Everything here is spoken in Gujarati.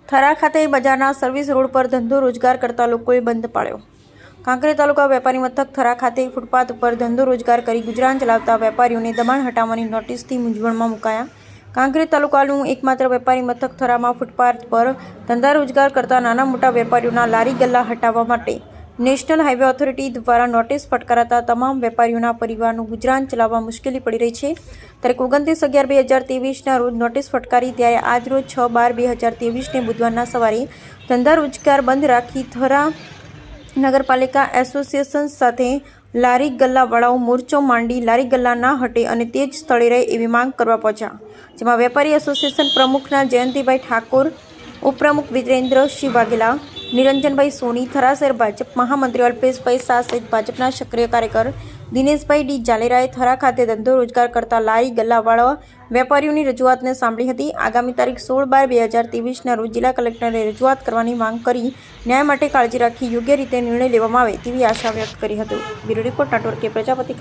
થરા ખાતે બજારના સર્વિસ રોડ પર ધંધો રોજગાર કરતા લોકોએ બંધ પાળ્યો। કાંકરેજ તાલુકા વેપારી મથક થરા ખાતે ફૂટપાથ ઉપર ધંધો રોજગાર કરી ગુજરાન ચલાવતા વેપારીઓને દબાણ હટાવવાની નોટિસથી મૂંઝવણમાં મુકાયા। કાંકરેજ તાલુકાનું એકમાત્ર વેપારી મથક થરામાં ફૂટપાથ પર ધંધા રોજગાર કરતા નાના મોટા વેપારીઓના લારી ગલ્લા હટાવવા માટે નેશનલ હાઈવે ઓથોરિટી દ્વારા નોટિસ ફટકારાતા તમામ વેપારીઓના પરિવારનું ગુજરાન ચલાવવા મુશ્કેલી પડી રહી છે। તારીખ 29/11/2023ના રોજ નોટિસ ફટકારી ત્યારે આજ રોજ 6/12/2023ને બુધવારના સવારે ધંધા રોજગાર બંધ રાખી થરા નગરપાલિકા એસોસિએશન સાથે લારી ગલ્લાવાળાઓ મોરચો માંડી લારી ગલ્લા ના હટે અને તે જ સ્થળે રહે એવી માંગ કરવા પહોંચ્યા, જેમાં વેપારી એસોસિએશન પ્રમુખના જયંતિભાઈ ઠાકોર, ઉપપ્રમુખ વિરેન્દ્રસિંહ વાઘેલા, નિરંજનભાઈ સોની, થરા શહેર ભાજપ મહામંત્રી અલ્પેશભાઈ શાહ સહિત ભાજપના સક્રિય કાર્યકર દિનેશભાઈ ડી જાલેરાએ થરા ખાતે ધંધો રોજગાર કરતા લારી ગલ્લાવાળા વેપારીઓની રજૂઆતને સાંભળી હતી। આગામી તારીખ 16/12/2023ના રોજ જિલ્લા કલેક્ટરે રજૂઆત કરવાની માંગ કરી ન્યાય માટે કાળજી રાખી યોગ્ય રીતે નિર્ણય લેવામાં આવે તેવી આશા વ્યક્ત કરી હતી। બ્યુરો રિપોર્ટ નેટવર્ક કે પ્રજાપતિ।